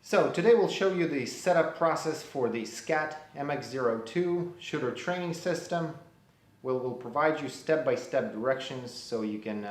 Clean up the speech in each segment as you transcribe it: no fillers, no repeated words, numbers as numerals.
So today we'll show you the setup process for the SCATT MX-02 shooter training system. We'll provide you step-by-step directions so you can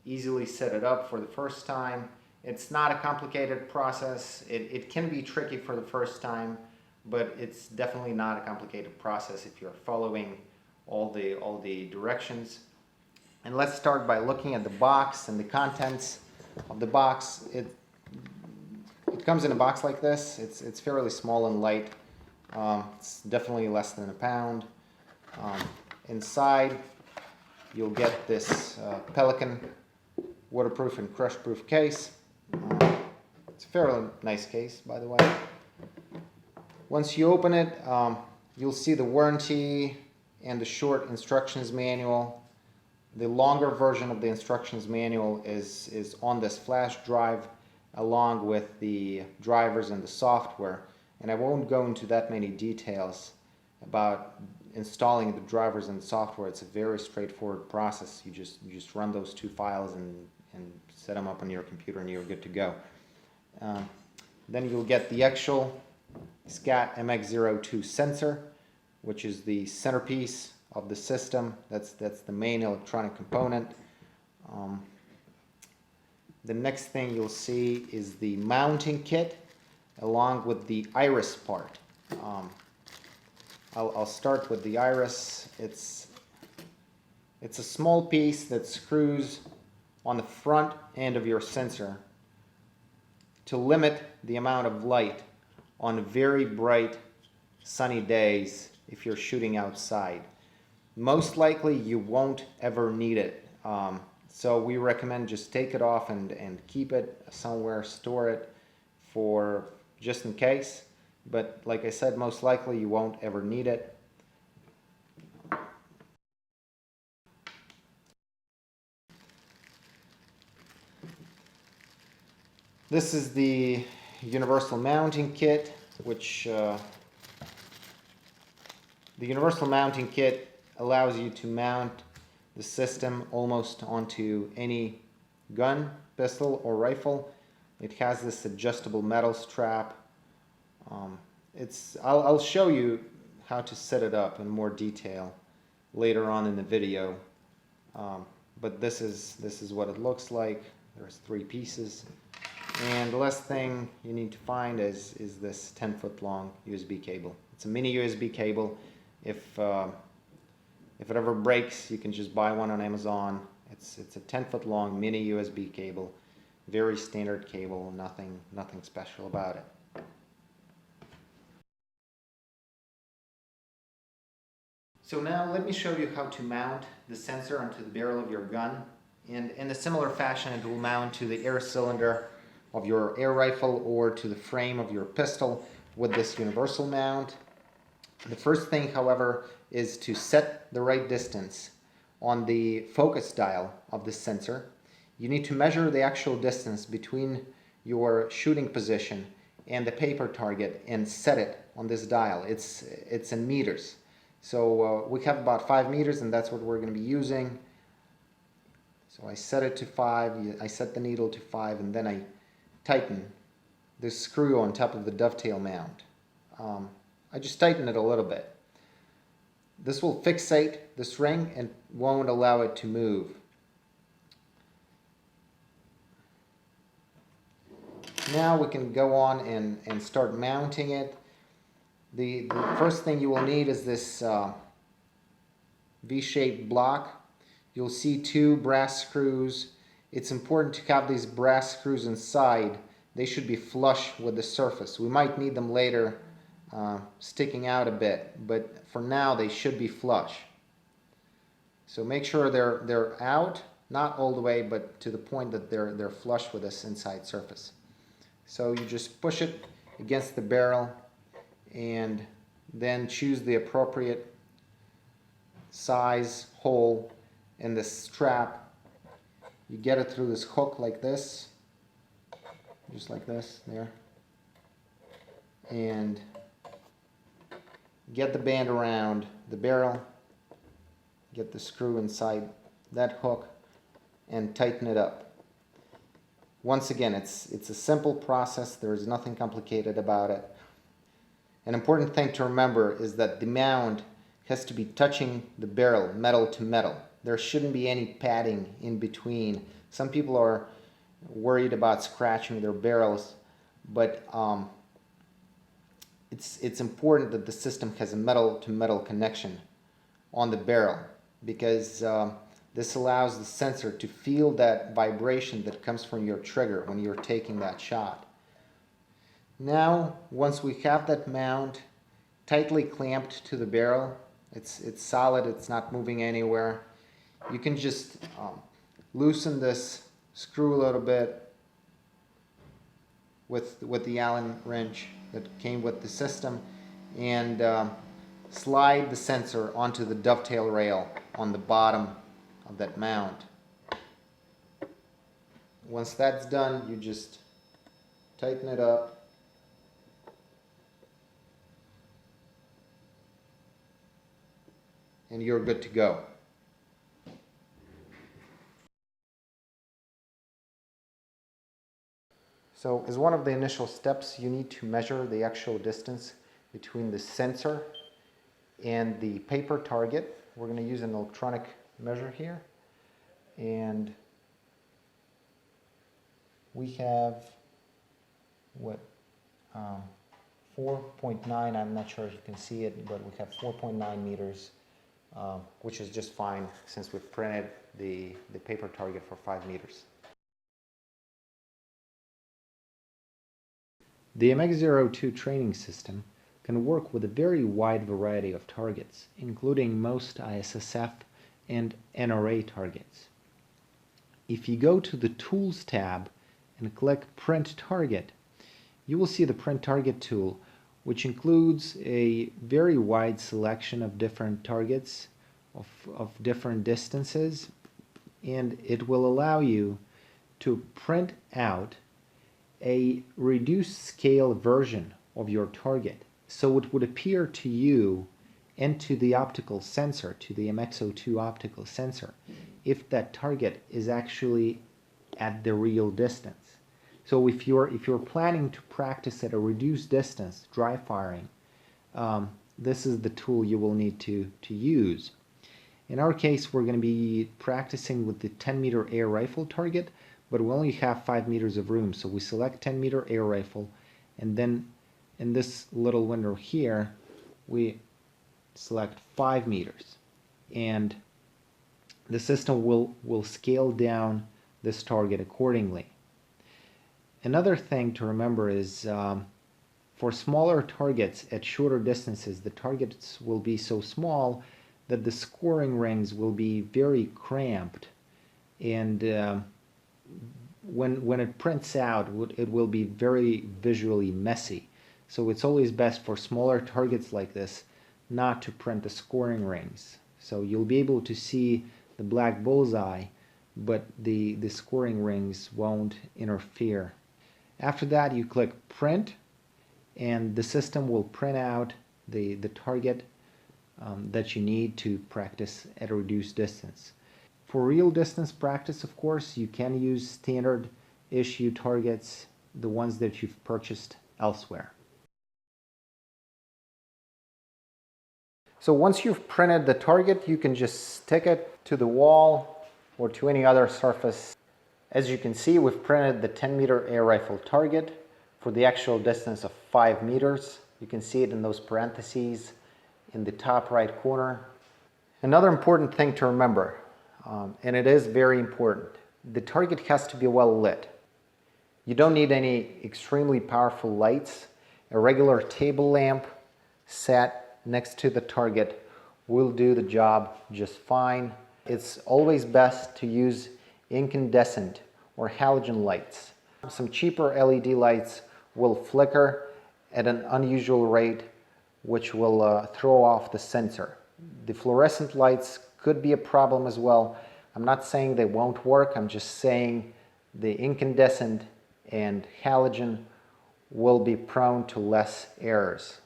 easily set it up for the first time. It's not a complicated process. It can be tricky for the first time, but it's definitely not a complicated process if you're following all the directions. And let's start by looking at the box and the contents of the box. It comes in a box like this. It's fairly small and light. It's definitely less than a pound. Inside, you'll get this Pelican waterproof and crush-proof case. It's a fairly nice case, by the way. Once you open it, you'll see the warranty and the short instructions manual. The longer version of the instructions manual is on this flash drive, along with the drivers and the software. And I won't go into that many details about installing the drivers and the software. It's a very straightforward process. You just run those two files and set them up on your computer and you're good to go. Then you'll get the actual SCATT MX-02 sensor, which is the centerpiece of the system. That's the main electronic component. The next thing you'll see is the mounting kit along with the iris part. I'll start with the iris. It's a small piece that screws on the front end of your sensor to limit the amount of light on very bright sunny days if you're shooting outside. Most likely you won't ever need it. So we recommend just take it off and keep it somewhere, store it for just in case. But like I said, most likely you won't ever need it. This is the universal mounting kit, which the universal mounting kit allows you to mount the system almost onto any gun, pistol, or rifle. It has this adjustable metal strap. I'll show you how to set it up in more detail later on in the video. But this is what it looks like. There's 3 pieces. And the last thing you need to find is this 10-foot long USB cable. It's a mini USB cable. If it ever breaks, you can just buy one on Amazon. It's a 10-foot long mini USB cable. Very standard cable, nothing special about it. So now let me show you how to mount the sensor onto the barrel of your gun. And in a similar fashion, it will mount to the air cylinder of your air rifle or to the frame of your pistol with this universal mount. The first thing, however, is to set the right distance on the focus dial of the sensor. You need to measure the actual distance between your shooting position and the paper target and set it on this dial. It's in meters. So we have about 5 meters, and that's what we're going to be using. So I set it to 5, I set the needle to 5, and then I tighten this screw on top of the dovetail mount. I just tighten it a little bit. This will fixate this ring and won't allow it to move. Now we can go on and start mounting it. The first thing you will need is this V-shaped block. You'll see 2 brass screws. It's important to have these brass screws inside. They should be flush with the surface. We might need them later, sticking out a bit, but for now they should be flush. So make sure they're out, not all the way, but to the point that they're flush with this inside surface. So you just push it against the barrel and then choose the appropriate size hole in the strap. You get it through this hook like this, just like this, there, and get the band around the barrel, get the screw inside that hook, and tighten it up. Once again, it's a simple process. There is nothing complicated about it. An important thing to remember is that the mount has to be touching the barrel, metal to metal. There shouldn't be any padding in between. Some people are worried about scratching their barrels, but it's important that the system has a metal to metal connection on the barrel, because this allows the sensor to feel that vibration that comes from your trigger when you're taking that shot. Now, once we have that mount tightly clamped to the barrel, it's solid, it's not moving anywhere, you can just loosen this screw a little bit with the Allen wrench that came with the system, and slide the sensor onto the dovetail rail on the bottom of that mount. Once that's done, you just tighten it up. And you're good to go. So as one of the initial steps, you need to measure the actual distance between the sensor and the paper target. We're going to use an electronic measure here. And we have, what, 4.9, I'm not sure if you can see it, but we have 4.9 meters, which is just fine since we've printed the paper target for 5 meters. The MX-02 training system can work with a very wide variety of targets, including most ISSF and NRA targets. If you go to the Tools tab and click Print Target, you will see the Print Target tool, which includes a very wide selection of different targets of different distances, and it will allow you to print out a reduced scale version of your target, so it would appear to you and to the optical sensor, to the MX-02 optical sensor, if that target is actually at the real distance. So if you're planning to practice at a reduced distance, dry firing, this is the tool you will need to use. In our case, we're going to be practicing with the 10-meter air rifle target, but we only have 5 meters of room, so we select 10-meter air rifle, and then in this little window here, we select 5 meters, and the system will scale down this target accordingly. Another thing to remember is for smaller targets at shorter distances, the targets will be so small that the scoring rings will be very cramped, and when it prints out, it will be very visually messy. So it's always best for smaller targets like this not to print the scoring rings. So you'll be able to see the black bullseye, but the scoring rings won't interfere. After that, you click Print, and the system will print out the target that you need to practice at a reduced distance. For real distance practice, of course, you can use standard issue targets, the ones that you've purchased elsewhere. So once you've printed the target, you can just stick it to the wall or to any other surface. As you can see, we've printed the 10-meter air rifle target for the actual distance of 5 meters. You can see it in those parentheses in the top right corner. Another important thing to remember, and it is very important, the target has to be well lit. You don't need any extremely powerful lights. A regular table lamp set next to the target will do the job just fine. It's always best to use incandescent or halogen lights. Some cheaper LED lights will flicker at an unusual rate, which will throw off the sensor. The fluorescent lights could be a problem as well. I'm not saying they won't work, I'm just saying the incandescent and halogen will be prone to less errors.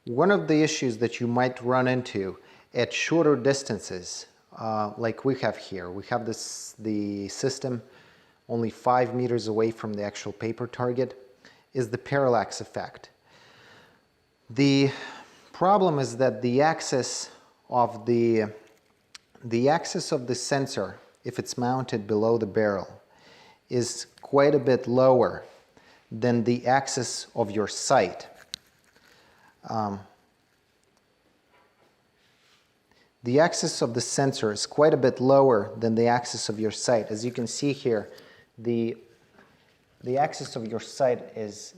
One of the issues that you might run into at shorter distances like we have here. We have the system only 5 meters away from the actual paper target, is the parallax effect. The problem is that the axis of the sensor, if it's mounted below the barrel, is quite a bit lower than the axis of your sight. The axis of the sensor is quite a bit lower than the axis of your sight. As you can see here, the axis of your sight is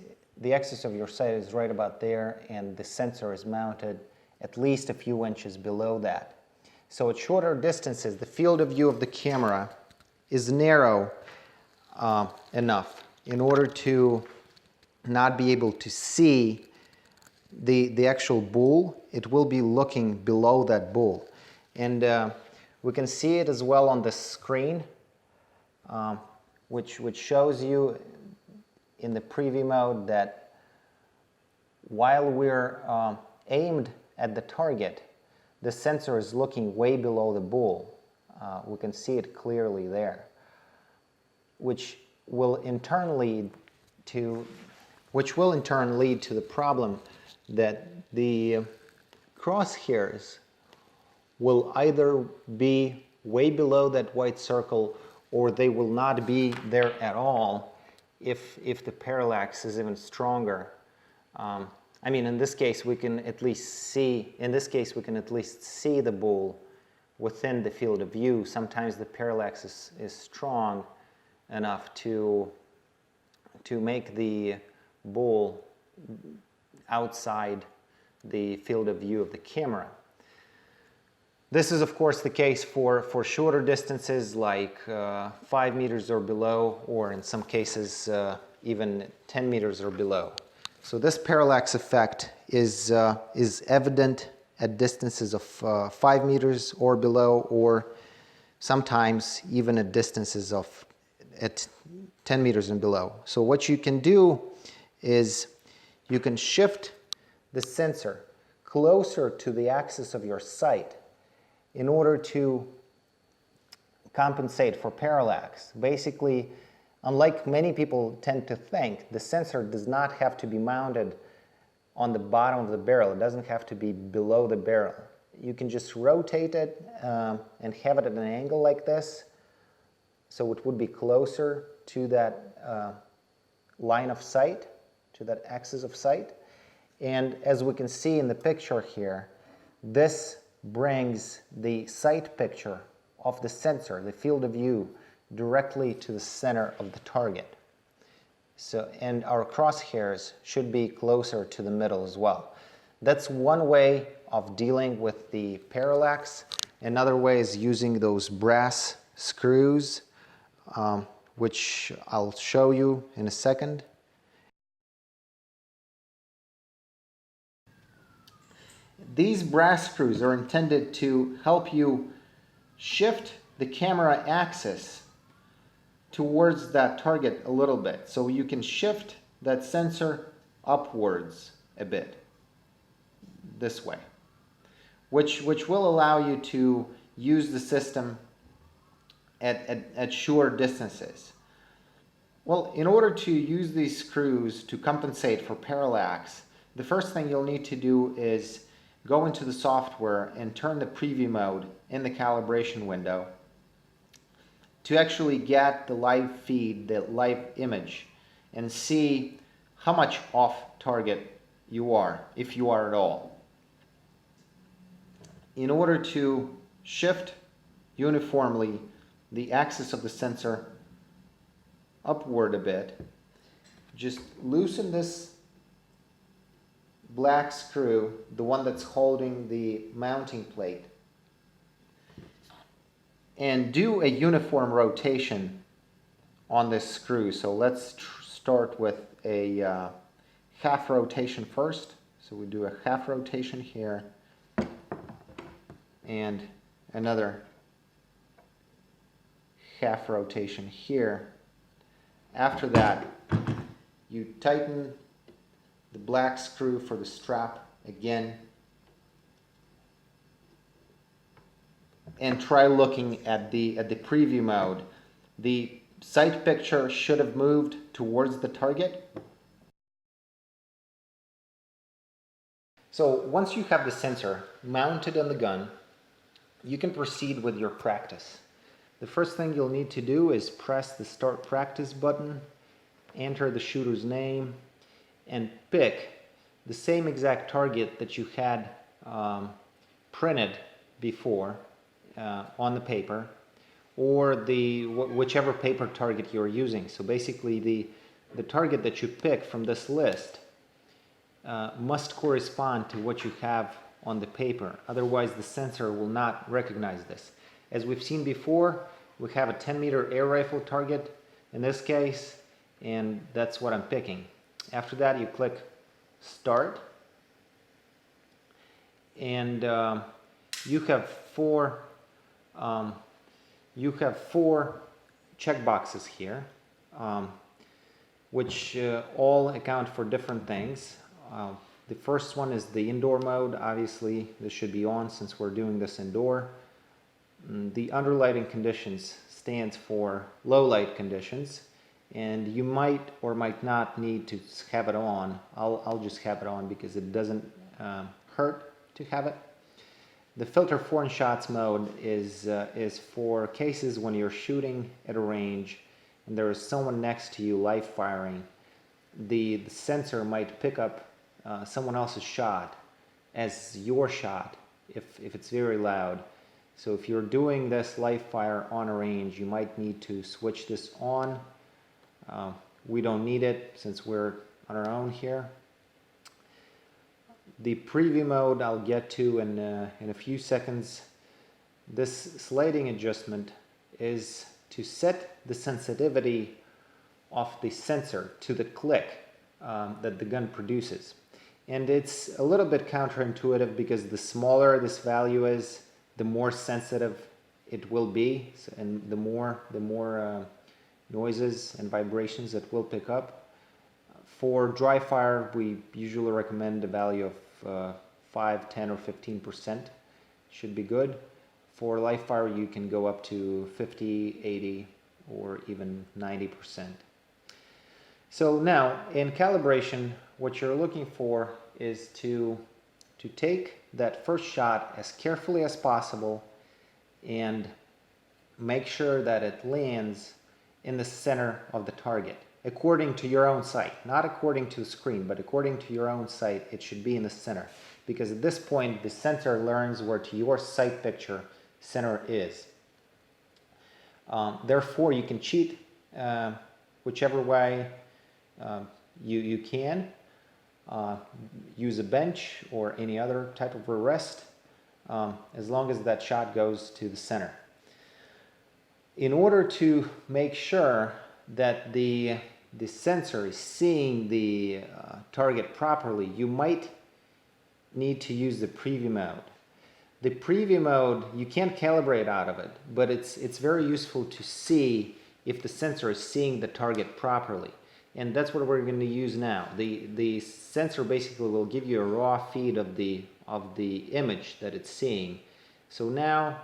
right about there, and the sensor is mounted at least a few inches below that. So at shorter distances, the field of view of the camera is narrow enough in order to not be able to see the actual bull. It will be looking below that bull. And we can see it as well on the screen, which shows you in the preview mode that while we're aimed at the target, the sensor is looking way below the bull. We can see it clearly there, which will in turn lead to the problem that the crosshairs will either be way below that white circle, or they will not be there at all if the parallax is even stronger. I mean, in this case we can at least see the bull within the field of view. Sometimes the parallax is strong enough to make the bull outside the field of view of the camera. This is of course the case for shorter distances, like 5 meters or below, or in some cases even 10 meters or below. So this parallax effect is evident at distances of 5 meters or below, or sometimes even at distances at 10 meters and below. So what you can do is you can shift the sensor closer to the axis of your sight in order to compensate for parallax. Basically, unlike many people tend to think, the sensor does not have to be mounted on the bottom of the barrel. It doesn't have to be below the barrel. You can just rotate it and have it at an angle like this, so it would be closer to that line of sight, to that axis of sight. And as we can see in the picture here, this brings the sight picture of the sensor, the field of view, directly to the center of the target. So, and our crosshairs should be closer to the middle as well. That's one way of dealing with the parallax. Another way is using those brass screws, which I'll show you in a second. These brass screws are intended to help you shift the camera axis towards that target a little bit. So you can shift that sensor upwards a bit, this way, which will allow you to use the system at short distances. Well, in order to use these screws to compensate for parallax, the first thing you'll need to do is go into the software and turn the preview mode in the calibration window to actually get the live feed, the live image, and see how much off target you are, if you are at all. In order to shift uniformly the axis of the sensor upward a bit, just loosen this black screw, the one that's holding the mounting plate, and do a uniform rotation on this screw. So let's start with a half rotation first. So we do a half rotation here and another half rotation here. After that, you tighten the black screw for the strap again, and try looking at the preview mode. The sight picture should have moved towards the target. So once you have the sensor mounted on the gun, you can proceed with your practice. The first thing you'll need to do is press the Start Practice button, enter the shooter's name, and pick the same exact target that you had printed before on the paper, or whichever paper target you're using. So basically the target that you pick from this list must correspond to what you have on the paper. Otherwise the sensor will not recognize this. As we've seen before, we have a 10-meter air rifle target in this case, and that's what I'm picking. After that, you click Start, and you have four checkboxes here, which all account for different things. The first one is the indoor mode. Obviously, this should be on since we're doing this indoor. The underlighting conditions stands for low light conditions, and you might or might not need to have it on. I'll just have it on because it doesn't hurt to have it. The filter foreign shots mode is for cases when you're shooting at a range and there is someone next to you live firing. The sensor might pick up someone else's shot as your shot if it's very loud. So if you're doing this live fire on a range, you might need to switch this on. We don't need it since we're on our own here. The preview mode I'll get to in a few seconds. This sliding adjustment is to set the sensitivity of the sensor to the click that the gun produces. And it's a little bit counterintuitive because the smaller this value is, the more sensitive it will be, and the more noises and vibrations it will pick up. For dry fire, we usually recommend a value of 5, 10, or 15%. Should be good. For live fire, you can go up to 50, 80, or even 90%. So now, in calibration, what you're looking for is to take that first shot as carefully as possible and make sure that it lands in the center of the target, according to your own sight. Not according to the screen, but according to your own sight, it should be in the center. Because at this point, the sensor learns where to your sight picture center is. Therefore, you can cheat whichever way you can. Use a bench or any other type of arrest, as long as that shot goes to the center. In order to make sure that the sensor is seeing the target properly, you might need to use the preview mode. The preview mode, you can't calibrate out of it, but it's very useful to see if the sensor is seeing the target properly. And that's what we're going to use now. The sensor basically will give you a raw feed of the image that it's seeing. So now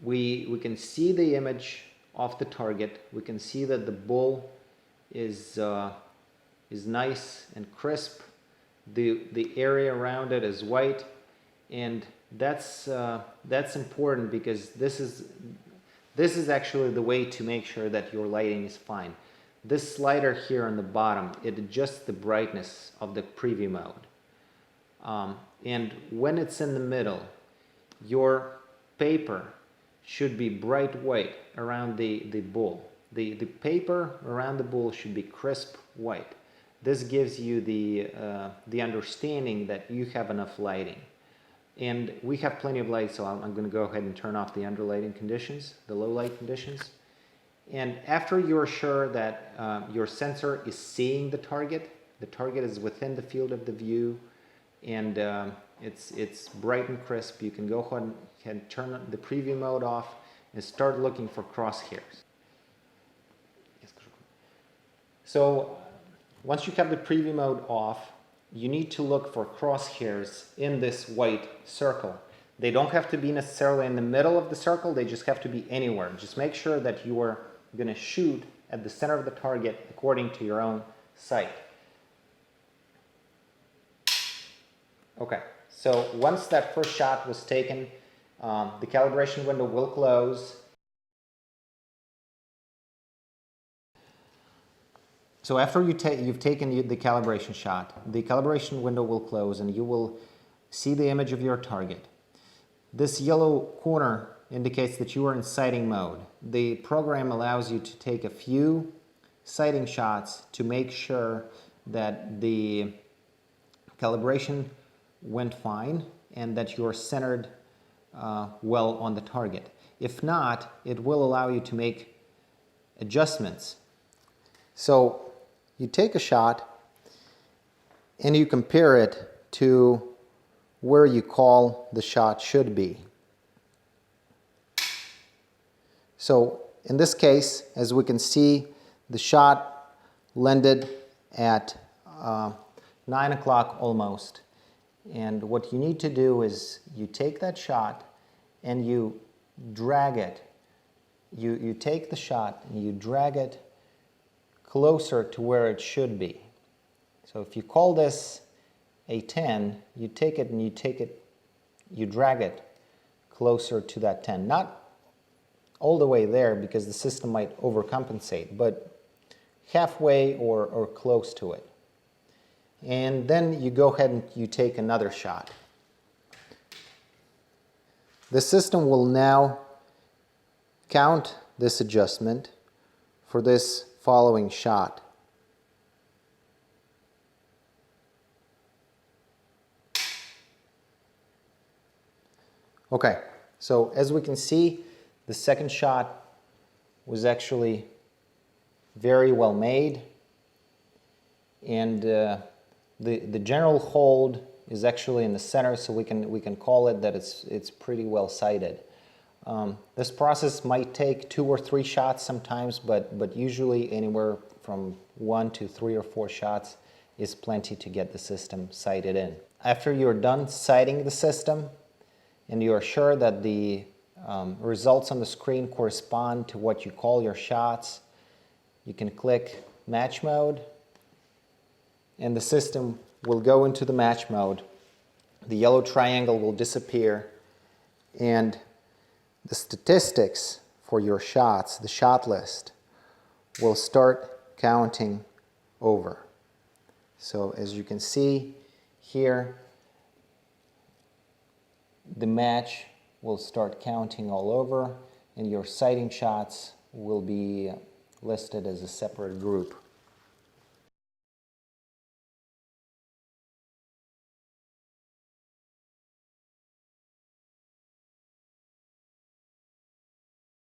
we can see the image of the target. We can see that the bull is nice and crisp. The area around it is white, and that's important because this is actually the way to make sure that your lighting is fine. This slider here on the bottom, it adjusts the brightness of the preview mode. And when it's in the middle, your paper should be bright white around the bull. The paper around the bull should be crisp white. This gives you the understanding that you have enough lighting. And we have plenty of light, so I'm going to go ahead and turn off the underlighting conditions, the low light conditions. And after you're sure that your sensor is seeing the target is within the field of the view, and it's bright and crisp, you can go ahead and turn the preview mode off and start looking for crosshairs. So once you have the preview mode off, you need to look for crosshairs in this white circle. They don't have to be necessarily in the middle of the circle, they just have to be anywhere. Just make sure that you are going to shoot at the center of the target according to your own sight. Okay, so once that first shot was taken, the calibration window will close. So after you've taken the calibration shot, the calibration window will close and you will see the image of your target. This yellow corner indicates that you are in sighting mode. The program allows you to take a few sighting shots to make sure that the calibration went fine and that you're centered well on the target. If not, it will allow you to make adjustments. So you take a shot and you compare it to where you call the shot should be. So in this case, as we can see, the shot landed at 9 o'clock almost. And what you need to do is you take that shot and you drag it. You take the shot and you drag it closer to where it should be. So if you call this a 10, you take it and you drag it closer to that 10. Not all the way there because the system might overcompensate, but halfway or close to it. And then you go ahead and you take another shot. The system will now count this adjustment for this following shot. Okay, so as we can see, the second shot was actually very well made, and the general hold is actually in the center, so we can call it that it's pretty well sighted. This process might take 2 or 3 shots sometimes, but usually anywhere from 1 to 3 or 4 shots is plenty to get the system sighted in. After you're done sighting the system and you are sure that the results on the screen correspond to what you call your shots, you can click match mode and the system will go into the match mode. The yellow triangle will disappear and the statistics for your shots, the shot list, will start counting over. So as you can see here, the match will start counting all over and your sighting shots will be listed as a separate group.